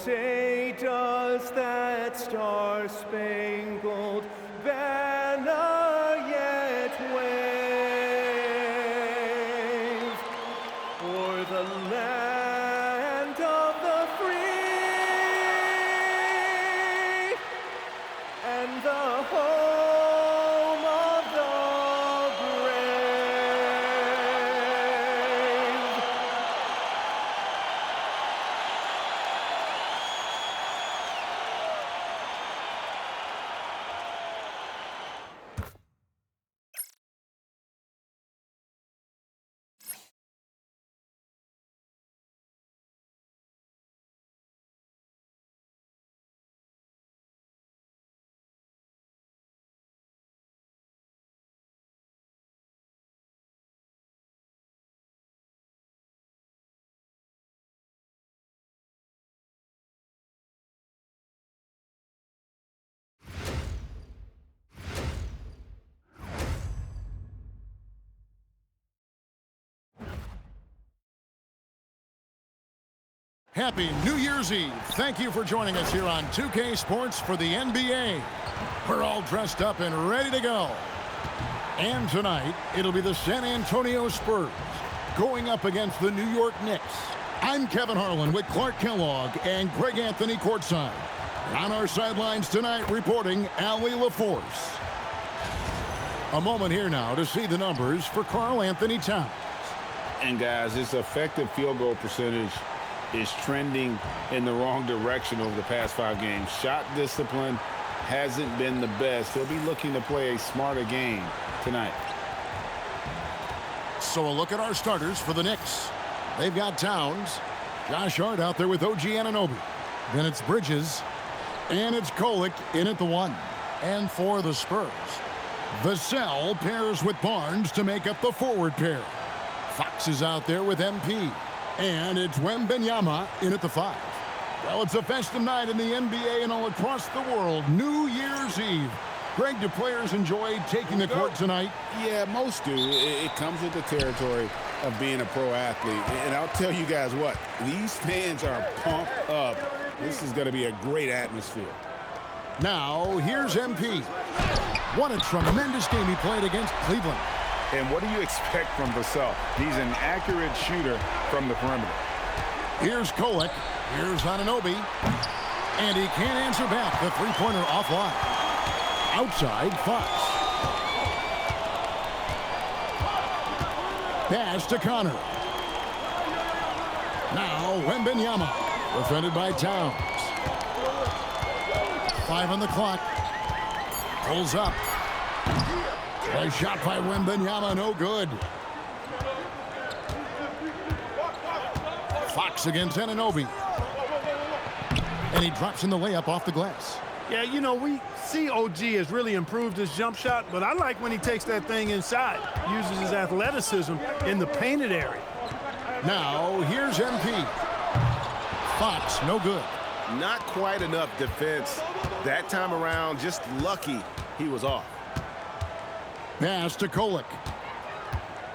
say does that star-spangled banner yet wave o'er the land of the free and the home of the brave. Happy New Year's Eve. Thank you for joining us here on 2K Sports for the NBA. We're all dressed up and ready to go. And tonight, it'll be the San Antonio Spurs going up against the New York Knicks. I'm Kevin Harlan with Clark Kellogg and Greg Anthony courtside. On our sidelines tonight, reporting Allie LaForce. A moment here now to see the numbers for Karl Anthony Towns. And guys, his effective field goal percentage is trending in the wrong direction over the past 5 games. Shot discipline hasn't been the best. He'll be looking to play a smarter game tonight. So a look at our starters for the Knicks. They've got Towns, Josh Hart out there with OG Anunoby. Then it's Bridges, and it's Kolek in at the 1. And for the Spurs, Vassell pairs with Barnes to make up the forward pair. Fox is out there with MP. And it's Wembanyama in at the 5. Well, it's a festive night in the NBA and all across the world. New Year's Eve. Greg, do players enjoy taking the court tonight? Yeah, most do. It comes with the territory of being a pro athlete. And I'll tell you guys what, these fans are pumped up. This is going to be a great atmosphere. Now, here's MP. What a tremendous game he played against Cleveland. And what do you expect from Vassell? He's an accurate shooter from the perimeter. Here's Kolek. Here's Anunoby. And he can't answer back. The three-pointer offline. Outside, Fox. Pass to Connor. Now, Wembanyama. Defended by Towns. 5 on the clock. Pulls up. A shot by Wembanyama, no good. Fox against Anunoby. And he drops in the layup off the glass. Yeah, you know, we see OG has really improved his jump shot, but I like when he takes that thing inside, uses his athleticism in the painted area. Now, here's MP. Fox, no good. Not quite enough defense that time around. Just lucky he was off. Pass to Kolek.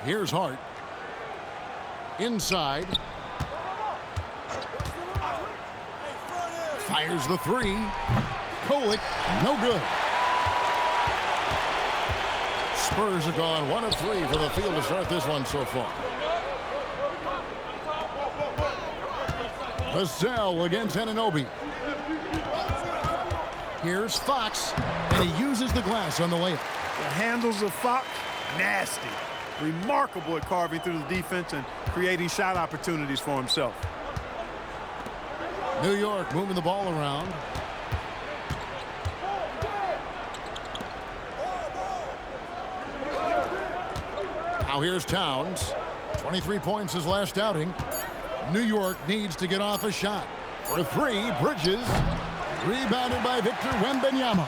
Here's Hart. Inside. Fires the 3. Kolek, no good. Spurs have gone 1 of 3 for the field to start this one so far. Vassell against Anunoby. Here's Fox, and he uses the glass on the layup. The handles of Fox, nasty. Remarkable at carving through the defense and creating shot opportunities for himself. New York moving the ball around. Now here's Towns. 23 points his last outing. New York needs to get off a shot. For 3, Bridges. Rebounded by Victor Wembanyama.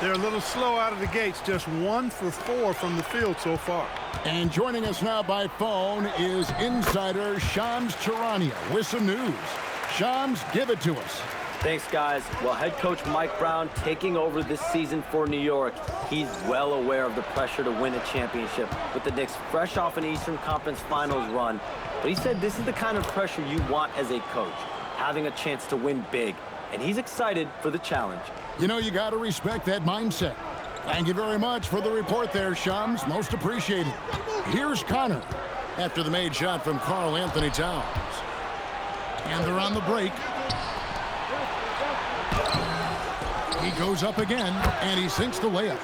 They're a little slow out of the gates, just 1 for 4 from the field so far. And joining us now by phone is insider Shams Charania with some news. Shams, give it to us. Thanks, guys. Well, head coach Mike Brown taking over this season for New York. He's well aware of the pressure to win a championship with the Knicks fresh off an Eastern Conference Finals run. But he said this is the kind of pressure you want as a coach. having a chance to win big, and he's excited for the challenge. You know, you got to respect that mindset. Thank you very much for the report there, Shams. Most appreciated. Here's Connor after the made shot from Karl Anthony Towns. And they're on the break. He goes up again, and he sinks the layup.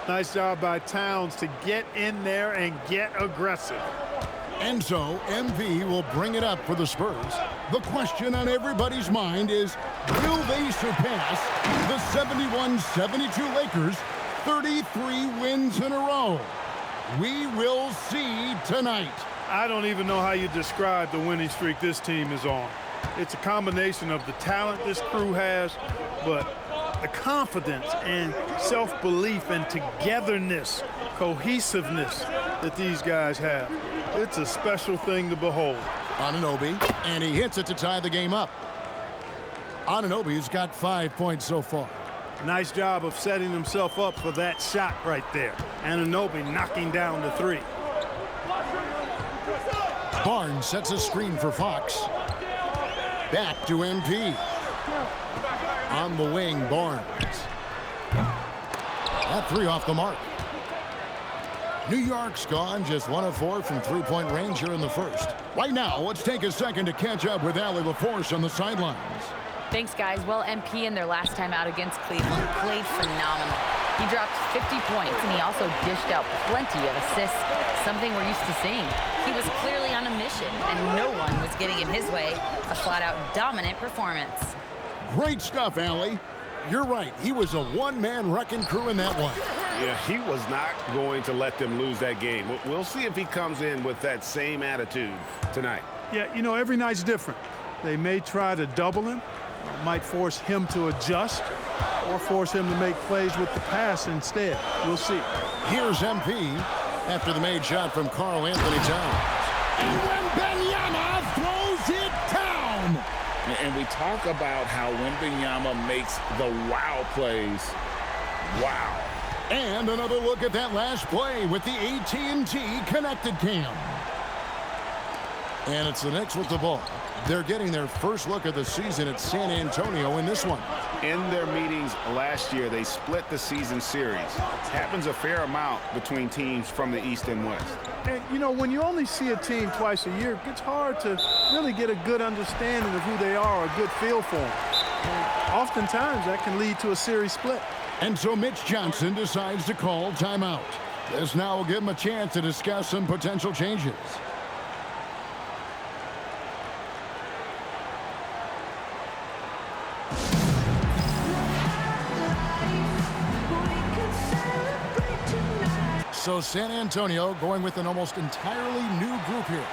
Nice job by Towns to get in there and get aggressive. And so, MP will bring it up for the Spurs. The question on everybody's mind is, will they surpass the 71-72 Lakers 33 wins in a row? We will see tonight. I don't even know how you describe the winning streak this team is on. It's a combination of the talent this crew has, but the confidence and self-belief and togetherness, cohesiveness that these guys have. It's a special thing to behold. Anunoby, and he hits it to tie the game up. Anunoby's got 5 points so far. Nice job of setting himself up for that shot right there. Anunoby knocking down the three. Barnes sets a screen for Fox. Back to MP. On the wing, Barnes. That three off the mark. New York's gone just 1 of 4 from three-point range here in the first. Right now, let's take a second to catch up with Allie LaForce on the sidelines. Thanks, guys. Well, MP in their last time out against Cleveland played phenomenal. He dropped 50 points, and he also dished out plenty of assists, something we're used to seeing. He was clearly on a mission, and no one was getting in his way. A flat-out dominant performance. Great stuff, Allie. You're right. He was a one-man wrecking crew in that one. Yeah, he was not going to let them lose that game. We'll see if he comes in with that same attitude tonight. Yeah, you know, every night's different. They may try to double him, might force him to adjust, or force him to make plays with the pass instead. We'll see. Here's MP after the made shot from Karl Anthony Towns. And Wembanyama throws it down. And we talk about how Wembanyama makes the wow plays. Wow. And another look at that last play with the AT&T connected cam. And it's the Knicks with the ball. They're getting their first look of the season at San Antonio in this one. In their meetings last year, they split the season series. Happens a fair amount between teams from the East and West. And, you know, when you only see a team twice a year, it gets hard to really get a good understanding of who they are, a good feel for them. And oftentimes, that can lead to a series split. And so Mitch Johnson decides to call timeout. This now will give him a chance to discuss some potential changes. So San Antonio going with an almost entirely new group here.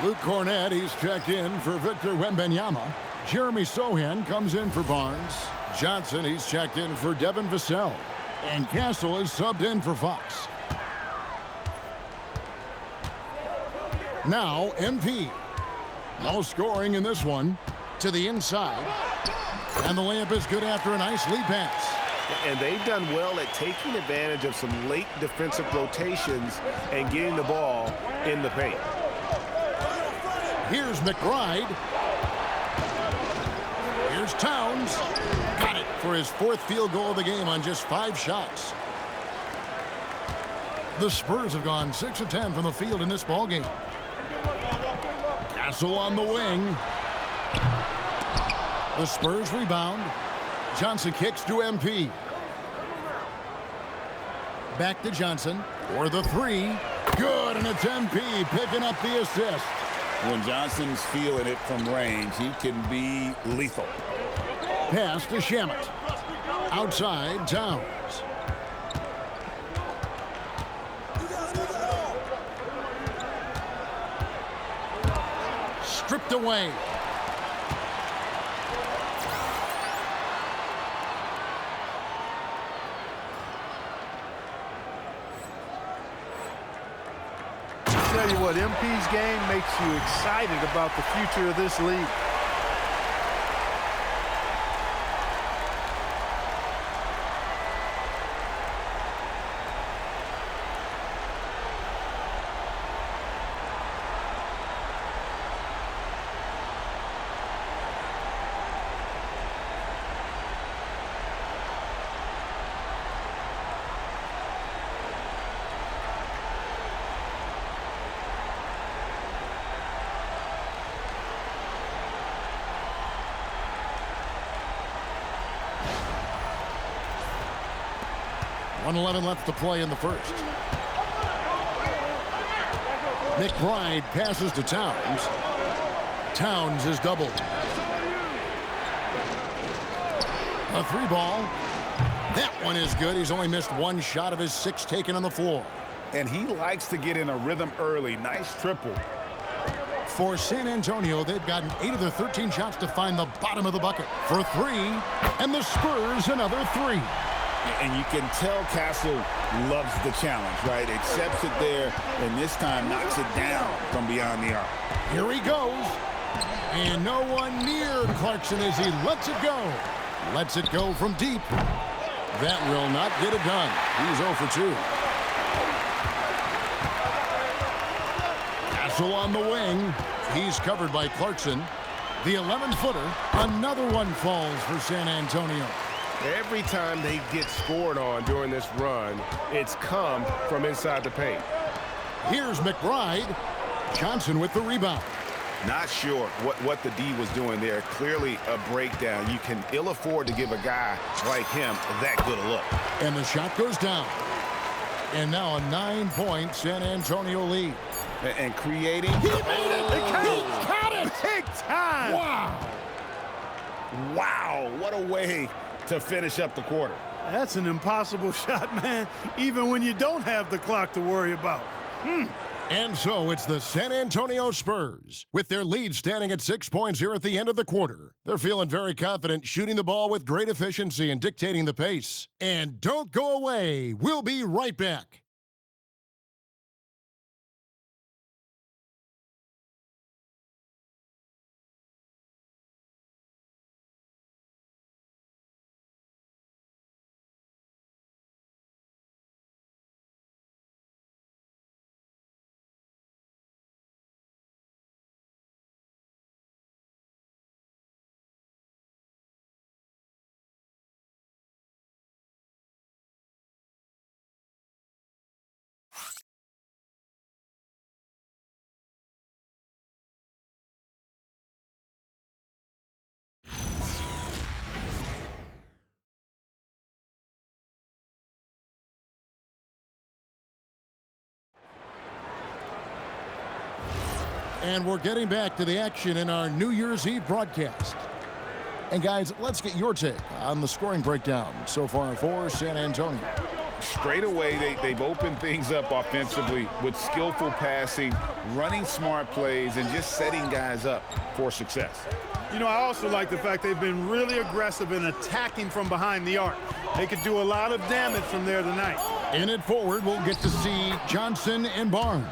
Luke Cornett, he's checked in for Victor Wembanyama. Jeremy Sohan comes in for Barnes. Johnson, he's checked in for Devin Vassell. And Castle is subbed in for Fox. Now MP. No scoring in this one. To the inside. And the layup is good after a nice lead pass. And they've done well at taking advantage of some late defensive rotations and getting the ball in the paint. Here's McBride. Here's Towns. Got it for his 4th field goal of the game on just 5 shots. The Spurs have gone 6 of 10 from the field in this ballgame. Castle on the wing. The Spurs rebound. Johnson kicks to MP. Back to Johnson for the 3. Good, and it's MP picking up the assist. When Johnson's feeling it from range, he can be lethal. Pass to Shamet. Outside, Towns. Stripped away. Tell you what, MP's game makes you excited about the future of this league. 1:11 left to play in the first. McBride passes to Towns. Towns is doubled. A 3-ball. That one is good. He's only missed one shot of his 6 taken on the floor. And he likes to get in a rhythm early. Nice triple. For San Antonio, they've gotten 8 of their 13 shots to find the bottom of the bucket for 3, and the Spurs another 3. And you can tell Castle loves the challenge, right? Accepts it there, and this time knocks it down from beyond the arc. Here he goes. And no one near Clarkson as he lets it go. Lets it go from deep. That will not get it done. He's 0 for 2. Castle on the wing. He's covered by Clarkson. The 11-footer. Another one falls for San Antonio. Every time they get scored on during this run, it's come from inside the paint. Here's McBride. Johnson with the rebound. Not sure what the D was doing there. Clearly a breakdown. You can ill afford to give a guy like him that good a look. And the shot goes down. And now a 9-point San Antonio lead. And creating. He made it! He caught it! Big time! Wow! Wow, what a way to finish up the quarter. That's an impossible shot, man, even when you don't have the clock to worry about. And so it's the San Antonio Spurs. With their lead standing at 6 points here at the end of the quarter. They're feeling very confident, shooting the ball with great efficiency and dictating the pace. And don't go away. We'll be right back. And we're getting back to the action in our New Year's Eve broadcast. And guys, let's get your take on the scoring breakdown so far for San Antonio. Straight away, they've opened things up offensively with skillful passing, running smart plays, and just setting guys up for success. You know, I also like the fact they've been really aggressive in attacking from behind the arc. They could do a lot of damage from there tonight. In it forward, we'll get to see Johnson and Barnes.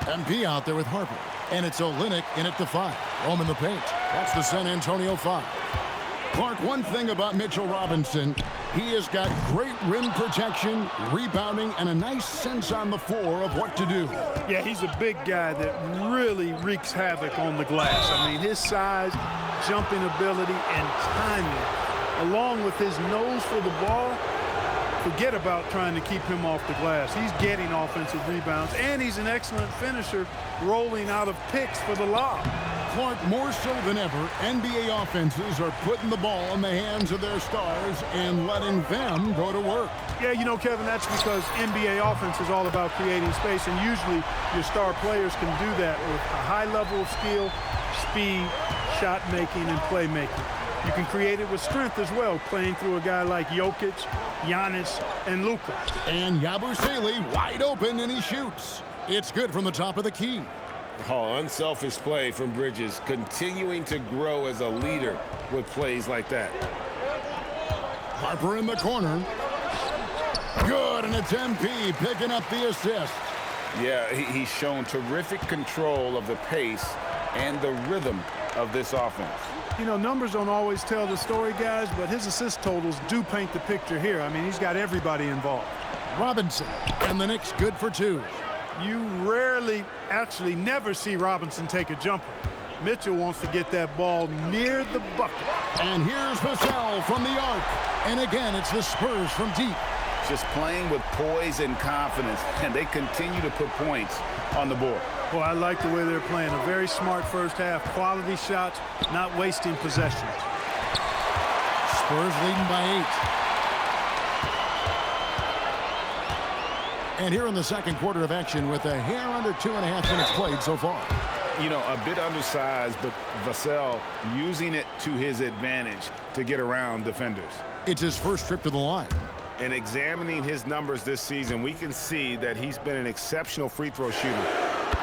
MP out there with Harper. And it's Olynyk in it to 5. Home in the paint. That's the San Antonio 5. Clark, one thing about Mitchell Robinson, he has got great rim protection, rebounding, and a nice sense on the floor of what to do. Yeah, he's a big guy that really wreaks havoc on the glass. I mean, his size, jumping ability, and timing, along with his nose for the ball, forget about trying to keep him off the glass. He's getting offensive rebounds, and he's an excellent finisher, rolling out of picks for the lob. Clark, more so than ever, NBA offenses are putting the ball in the hands of their stars and letting them go to work. Yeah, you know, Kevin, that's because NBA offense is all about creating space, and usually your star players can do that with a high level of skill, speed, shot making, and playmaking. You can create it with strength as well, playing through a guy like Jokic, Giannis, and Luka. And Yabusele wide open, and he shoots. It's good from the top of the key. Oh, unselfish play from Bridges, continuing to grow as a leader with plays like that. Harper in the corner. Good, and it's MP picking up the assist. Yeah, he's shown terrific control of the pace and the rhythm of this offense. You know, numbers don't always tell the story, guys, but his assist totals do paint the picture here. I mean, he's got everybody involved. Robinson, and the Knicks good for 2. You rarely, actually never see Robinson take a jumper. Mitchell wants to get that ball near the bucket. And here's Vassell from the arc. And again, it's the Spurs from deep. Just playing with poise and confidence, and they continue to put points on the board. Well, I like the way they're playing. A very smart first half. Quality shots, not wasting possessions. Spurs leading by 8. And here in the second quarter of action with a hair under 2.5 minutes played so far. You know, a bit undersized, but Vassell using it to his advantage to get around defenders. It's his first trip to the line. And examining his numbers this season, we can see that he's been an exceptional free throw shooter,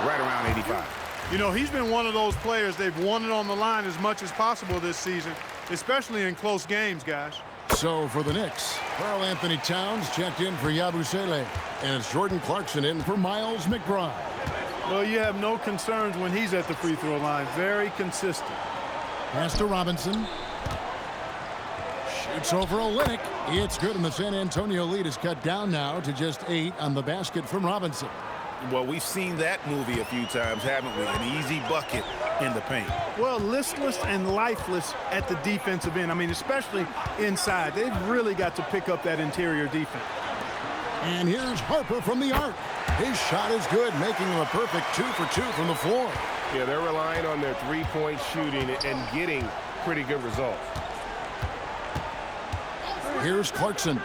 right around 85. You know, he's been one of those players they've wanted on the line as much as possible this season, especially in close games, guys. So for the Knicks, Karl-Anthony Towns checked in for Yabusele, and it's Jordan Clarkson in for Miles McBride. Well, you have no concerns when he's at the free throw line. Very consistent. Pass to Robinson. Shoots over Olynyk. It's good, and the San Antonio lead is cut down now to just 8 on the basket from Robinson. Well, we've seen that movie a few times, haven't we? An easy bucket in the paint. Well, listless and lifeless at the defensive end. I mean, especially inside. They've really got to pick up that interior defense. And here's Harper from the arc. His shot is good, making him a perfect 2 for 2 from the floor. Yeah, they're relying on their three-point shooting and getting pretty good results. Here's Clarkson.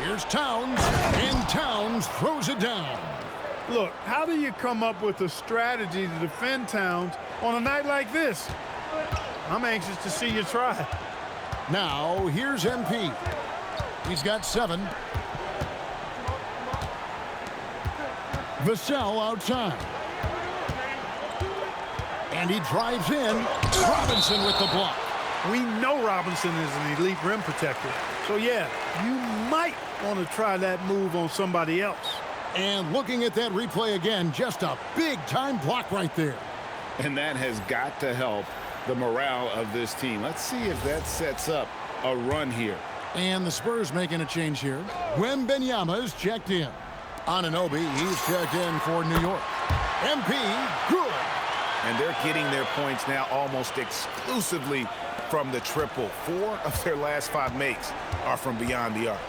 Here's Towns. And Towns throws it down. Look, how do you come up with a strategy to defend Towns on a night like this? I'm anxious to see you try. Now, here's MP. He's got 7. Vassell outside. And he drives in. Robinson with the block. We know Robinson is an elite rim protector. So, yeah, you might want to try that move on somebody else. And looking at that replay again, just a big-time block right there. And that has got to help the morale of this team. Let's see if that sets up a run here. And the Spurs making a change here. Wembanyama is checked in. Anunoby, he's checked in for New York. MP, good. And they're getting their points now almost exclusively from the triple. 4 of their last 5 makes are from beyond the arc.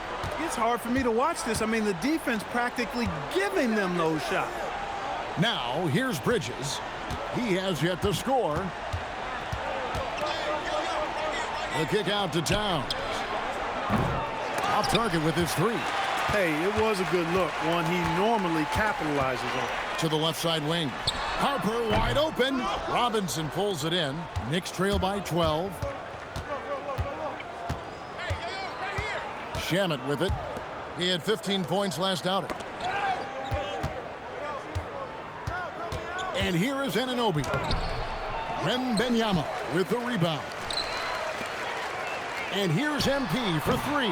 It's hard for me to watch this. I mean, the defense practically giving them those shots. Now, here's Bridges. He has yet to score. The kick out to Towns. Off target with his 3. Hey, it was a good look, one he normally capitalizes on. To the left side wing. Harper wide open. Robinson pulls it in. Knicks trail by 12. Shamet with it. He had 15 points last outing. And here is Anunoby. Wembanyama with the rebound. And here's MP for 3.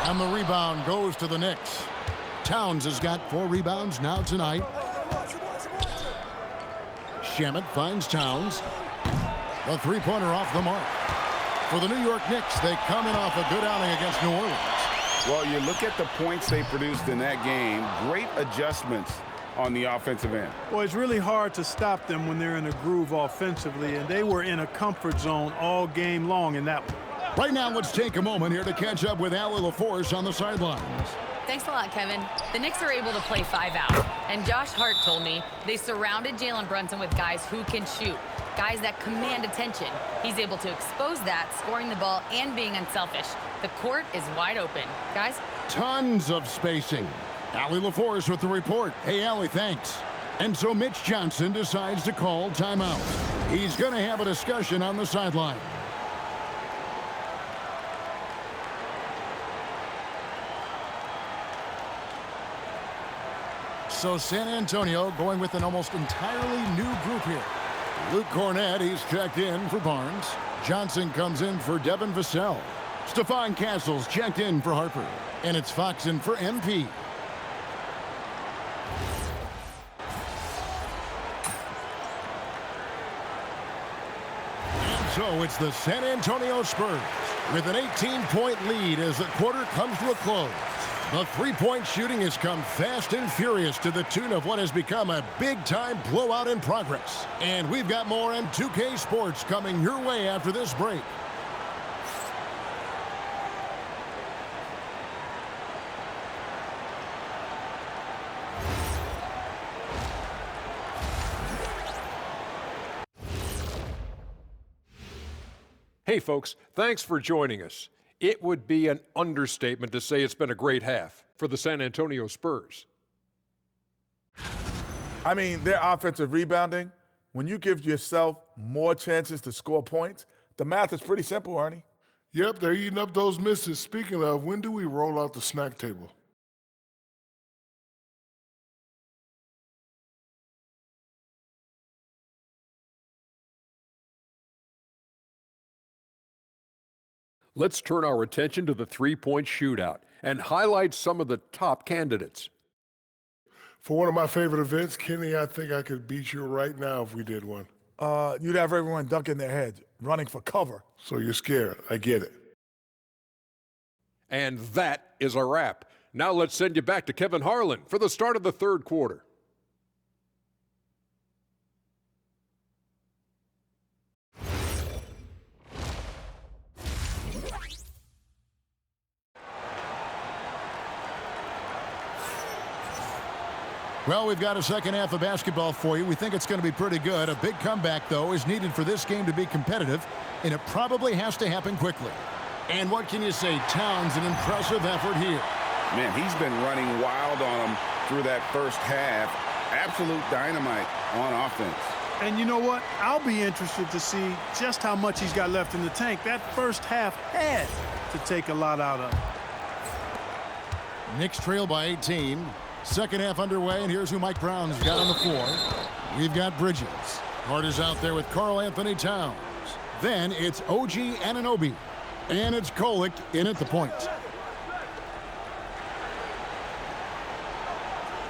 And the rebound goes to the Knicks. Towns has got 4 rebounds now tonight. Shamet finds Towns. The three-pointer off the mark. For the New York Knicks, they come in off a good outing against New Orleans. Well, you look at the points they produced in that game. Great adjustments on the offensive end. Well, it's really hard to stop them when they're in a groove offensively, and they were in a comfort zone all game long in that one. Right now, let's take a moment here to catch up with Allie LaForce on the sidelines. Thanks a lot, Kevin. The Knicks are able to play 5 out, and Josh Hart told me they surrounded Jalen Brunson with guys who can shoot, guys that command attention. He's able to expose that, scoring the ball and being unselfish. The court is wide open. Guys? Tons of spacing. Allie LaForce with the report. Hey, Allie, thanks. And so Mitch Johnson decides to call timeout. He's going to have a discussion on the sideline. So San Antonio going with an almost entirely new group here. Luke Cornett, he's checked in for Barnes. Johnson comes in for Devin Vassell. Stephon Castles checked in for Harper. And it's Fox in for MP. And so it's the San Antonio Spurs with an 18-point lead as the quarter comes to a close. The three-point shooting has come fast and furious to the tune of what has become a big-time blowout in progress. And we've got more M2K Sports coming your way after this break. Hey, folks, thanks for joining us. It would be an understatement to say it's been a great half for the San Antonio Spurs. I mean, their offensive rebounding, when you give yourself more chances to score points, the math is pretty simple, Arnie. Yep, they're eating up those misses. Speaking of, when do we roll out the snack table? Let's turn our attention to the three-point shootout and highlight some of the top candidates. For one of my favorite events, Kenny, I think I could beat you right now if we did one. You'd have everyone dunking their heads, running for cover. So you're scared. I get it. And that is a wrap. Now let's send you back to Kevin Harlan for the start of the third quarter. Well, we've got a second half of basketball for you. We think it's going to be pretty good. A big comeback, though, is needed for this game to be competitive, and it probably has to happen quickly. And what can you say? Towns, an impressive effort here. Man, he's been running wild on them through that first half. Absolute dynamite on offense. And you know what? I'll be interested to see just how much he's got left in the tank. That first half had to take a lot out of him. Knicks trail by 18. Second half underway, and here's who Mike Brown's got on the floor. We've got Bridges. Carter's out there with Karl Anthony Towns. Then it's OG Anunoby. And it's Kolek in at the point.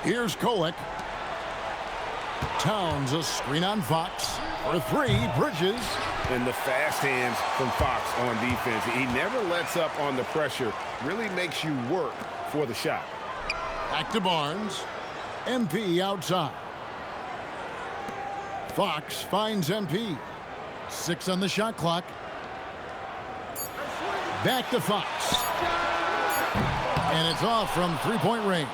Here's Kolek. Towns, a screen on Fox. For three, Bridges. And the fast hands from Fox on defense. He never lets up on the pressure. Really makes you work for the shot. Back to Barnes. MP outside. Fox finds MP. 6 on the shot clock. Back to Fox. And it's off from three-point range.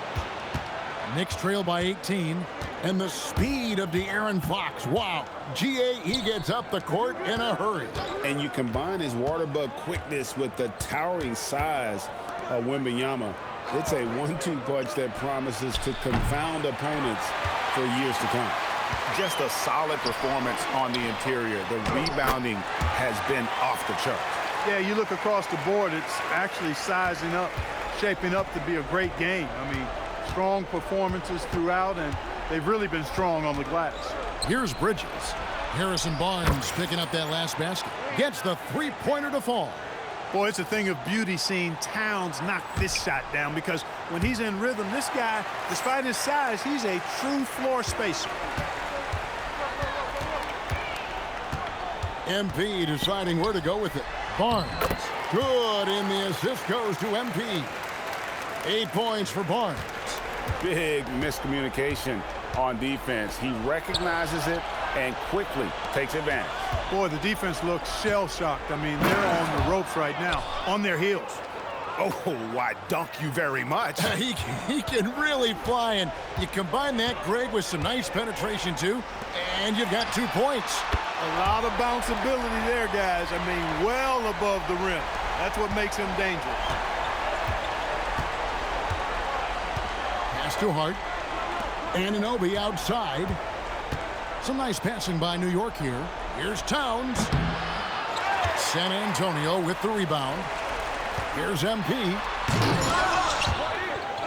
Knicks trail by 18. And the speed of De'Aaron Fox. Wow. G.A., he gets up the court in a hurry. And you combine his water bug quickness with the towering size of Wembanyama. It's a 1-2 punch that promises to confound opponents for years to come. Just a solid performance on the interior. The rebounding has been off the charts. Yeah, you look across the board, it's actually sizing up, shaping up to be a great game. I mean, strong performances throughout, and they've really been strong on the glass. Here's Bridges. Harrison Barnes picking up that last basket. Gets the three-pointer to fall. Boy, it's a thing of beauty seeing Towns knock this shot down, because when he's in rhythm, this guy, despite his size, he's a true floor spacer. MP deciding where to go with it. Barnes, good, and the assist goes to MP. 8 points for Barnes. Big miscommunication on defense. He recognizes it and quickly takes advantage. Boy, the defense looks shell-shocked. I mean, they're on the ropes right now, on their heels. Oh, why, dunk you very much. He can really fly, and you combine that, Greg, with some nice penetration, too, and you've got 2 points. A lot of bounceability there, guys. I mean, well above the rim. That's what makes him dangerous. Pass to Hart. Anunoby outside. Some nice passing by New York here. Here's Towns. San Antonio with the rebound. Here's MP.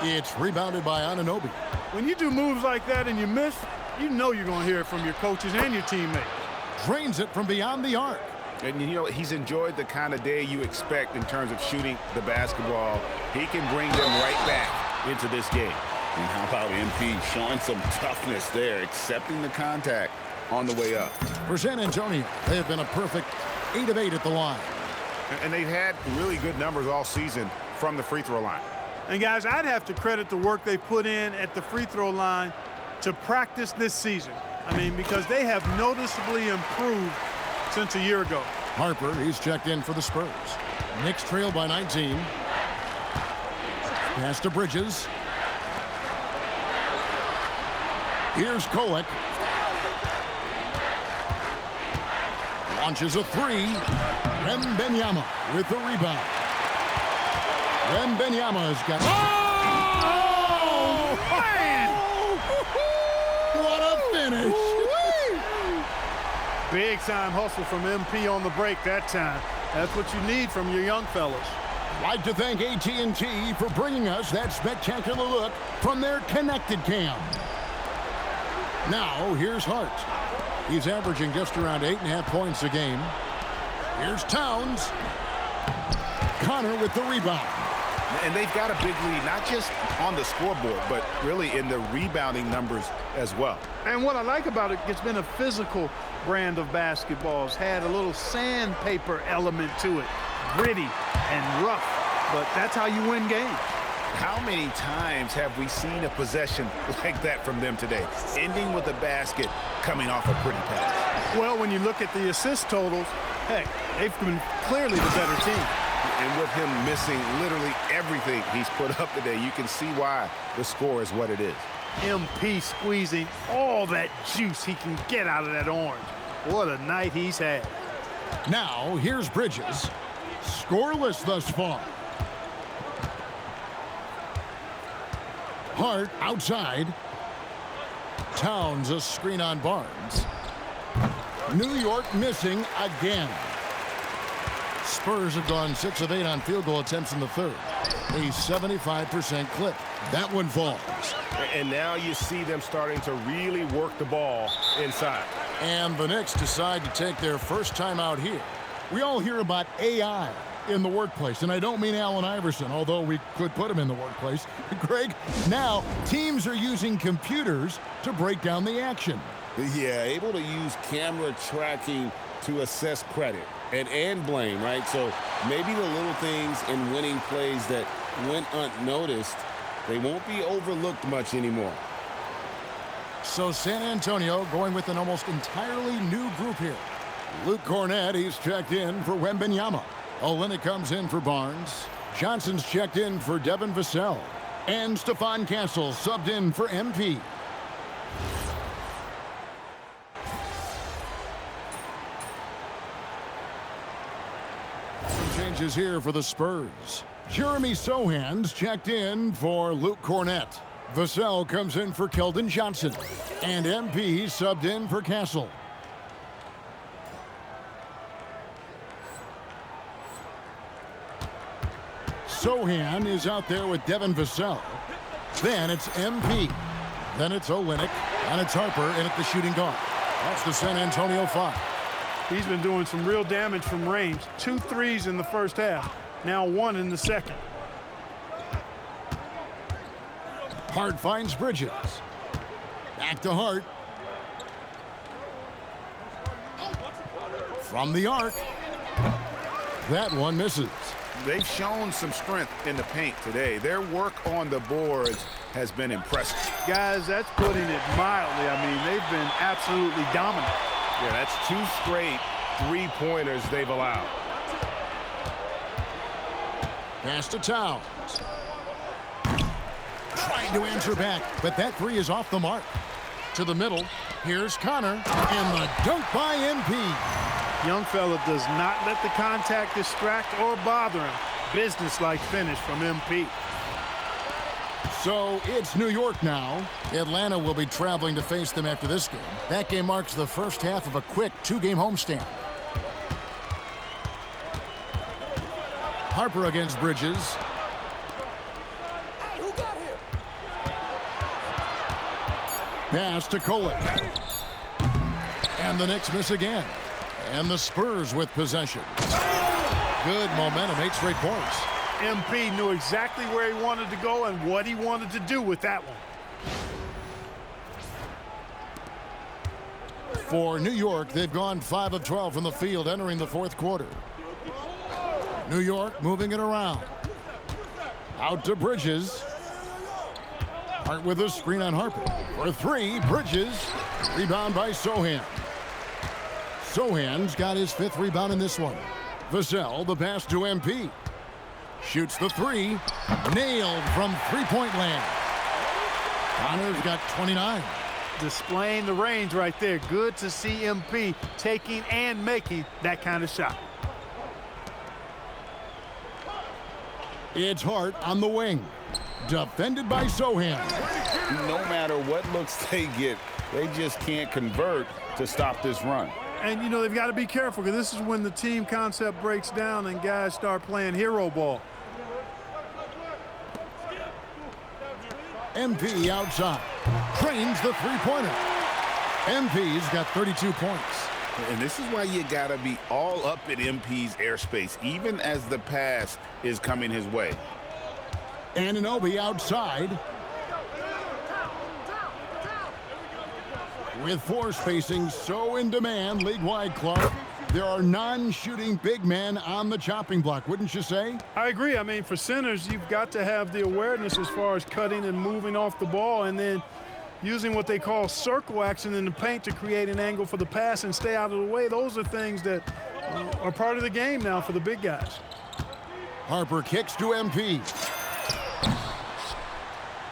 It's rebounded by Anunoby. When you do moves like that and you miss, you know you're going to hear it from your coaches and your teammates. Drains it from beyond the arc. And, you know, he's enjoyed the kind of day you expect in terms of shooting the basketball. He can bring them right back into this game. And how about MP showing some toughness there, accepting the contact on the way up. For San Antonio, they have been a perfect 8 of 8 at the line. And they've had really good numbers all season from the free throw line. And, guys, I'd have to credit the work they put in at the free throw line to practice this season. I mean, because they have noticeably improved since a year ago. Harper, he's checked in for the Spurs. Knicks trail by 19. Pass to Bridges. Here's Kolek. Launches a three. Wembanyama with the rebound. Wembanyama's got... Oh, man! finish. Big time hustle from MP on the break that time. That's what you need from your young fellas. Like to thank AT&T for bringing us that spectacular look from their connected cam. Now, here's Hart. He's averaging just around 8.5 points a game. Here's Towns. Connor with the rebound. And they've got a big lead, not just on the scoreboard, but really in the rebounding numbers as well. And what I like about it, it's been a physical brand of basketball. It's had a little sandpaper element to it. Gritty and rough, but that's how you win games. How many times have we seen a possession like that from them today, ending with a basket coming off a pretty pass? Well, when you look at the assist totals, heck, they've been clearly the better team. And with him missing literally everything he's put up today, you can see why the score is what it is. MP squeezing all that juice he can get out of that orange. What a night he's had. Now, here's Bridges. Scoreless thus far. Hart outside. Towns a screen on Barnes. New York missing again. Spurs have gone 6 of 8 on field goal attempts in the third. A 75% clip. That one falls. And now you see them starting to really work the ball inside. And the Knicks decide to take their first time out here. We all hear about AI in the workplace, and I don't mean Allen Iverson, although we could put him in the workplace. Greg, now teams are using computers to break down the action. Yeah, able to use camera tracking to assess credit and blame, right? So maybe the little things in winning plays that went unnoticed, they won't be overlooked much anymore. So San Antonio going with an almost entirely new group here. Luke Cornett, he's checked in for Wembanyama. Olynyk comes in for Barnes. Johnson's checked in for Devin Vassell. And Stephon Castle subbed in for MP. Some changes here for the Spurs. Jeremy Sohan's checked in for Luke Cornett. Vassell comes in for Keldon Johnson. And MP subbed in for Castle. Sohan is out there with Devin Vassell. Then it's MP. Then it's Olynyk. And it's Harper in at the shooting guard. That's the San Antonio 5. He's been doing some real damage from range. 2 threes in the first half. Now 1 in the second. Hart finds Bridges. Back to Hart. From the arc. That one misses. They've shown some strength in the paint today. Their work on the boards has been impressive. Guys, that's putting it mildly. I mean, they've been absolutely dominant. Yeah, that's 2 straight three-pointers they've allowed. Pass to Towns. Trying to answer back, but that 3 is off the mark. To the middle, here's Connor, and the dunk by MP. Young fella does not let the contact distract or bother him. Business-like finish from MP. So it's New York now. Atlanta will be traveling to face them after this game. That game marks the first half of a quick 2-game homestand. Harper against Bridges. Pass to Kolek. And the Knicks miss again. And the Spurs with possession. Good momentum, 8 straight points. MP knew exactly where he wanted to go and what he wanted to do with that one. For New York, they've gone 5 of 12 from the field entering the fourth quarter. New York moving it around. Out to Bridges. Hart with a screen on Harper. For 3, Bridges. Rebound by Sohan. Sohan's got his 5th rebound in this one. Vassell, the pass to MP. Shoots the 3. Nailed from three-point land. Connor's got 29. Displaying the range right there. Good to see MP taking and making that kind of shot. It's Hart on the wing. defended by Sohan. No matter what looks they get, they just can't convert to stop this run. And, you know, they've got to be careful because this is when the team concept breaks down and guys start playing hero ball. MP outside. Trains the three-pointer. MP's got 32 points. And this is why you got to be all up in MP's airspace, even as the pass is coming his way. Anunoby outside. With floor spacing so in demand league-wide, Clark, there are non-shooting big men on the chopping block, wouldn't you say? I agree. I mean, for centers, you've got to have the awareness as far as cutting and moving off the ball and then using what they call circle action in the paint to create an angle for the pass and stay out of the way. Those are things that are part of the game now for the big guys. Harper kicks to MP.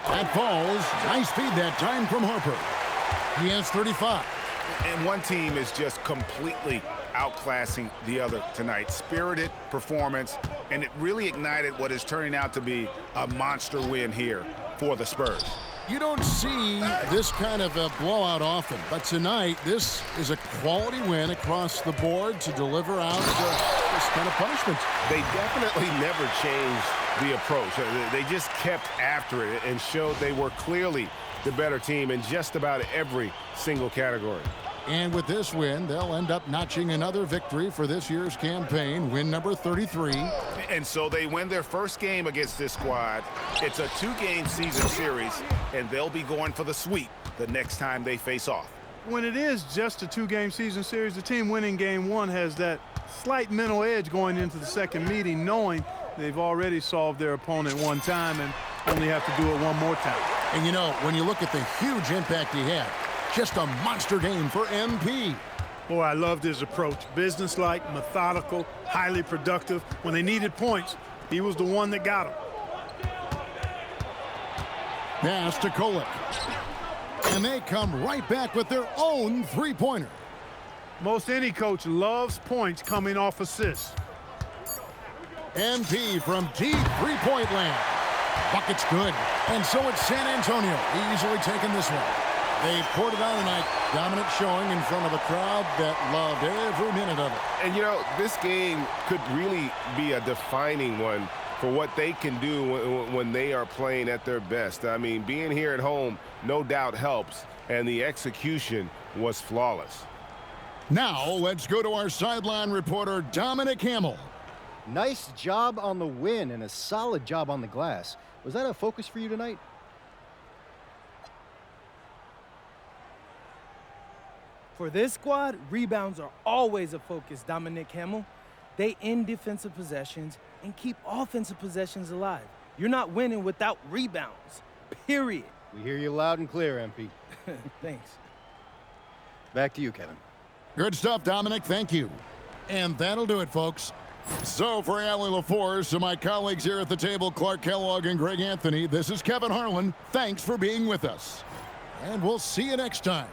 That falls. Nice feed that time from Harper. He has 35. And one team is just completely outclassing the other tonight. Spirited performance, and it really ignited what is turning out to be a monster win here for the Spurs. You don't see this kind of a blowout often, but tonight this is a quality win across the board to deliver out this kind of punishment. They definitely never changed the approach. They just kept after it and showed they were clearly the better team in just about every single category. And with this win, they'll end up notching another victory for this year's campaign, win number 33. And so they win their first game against this squad. It's a 2-game season series, and they'll be going for the sweep the next time they face off. When it is just a 2-game season series, the team winning game one has that slight mental edge going into the second meeting, knowing they've already solved their opponent one time and only have to do it one more time. And you know, when you look at the huge impact he had, just a monster game for MP. Boy, I loved his approach. Businesslike, methodical, highly productive. When they needed points, he was the one that got them. Pass to Kolek. And they come right back with their own three-pointer. Most any coach loves points coming off assists. MP from deep three-point land. Bucket's good. And so it's San Antonio easily taking this one. They poured it on tonight. Dominant showing in front of a crowd that loved every minute of it. And, you know, this game could really be a defining one for what they can do when they are playing at their best. I mean, being here at home no doubt helps, and the execution was flawless. Now, let's go to our sideline reporter, Dominic Hamill. Nice job on the win and a solid job on the glass. Was that a focus for you tonight? For this squad, rebounds are always a focus, Dominic Hamill. They end defensive possessions and keep offensive possessions alive. You're not winning without rebounds, period. We hear you loud and clear, MP. Thanks. Back to you, Kevin. Good stuff, Dominic. Thank you. And that'll do it, folks. So for Allie LaForce and my colleagues here at the table, Clark Kellogg and Greg Anthony, this is Kevin Harlan. Thanks for being with us. And we'll see you next time.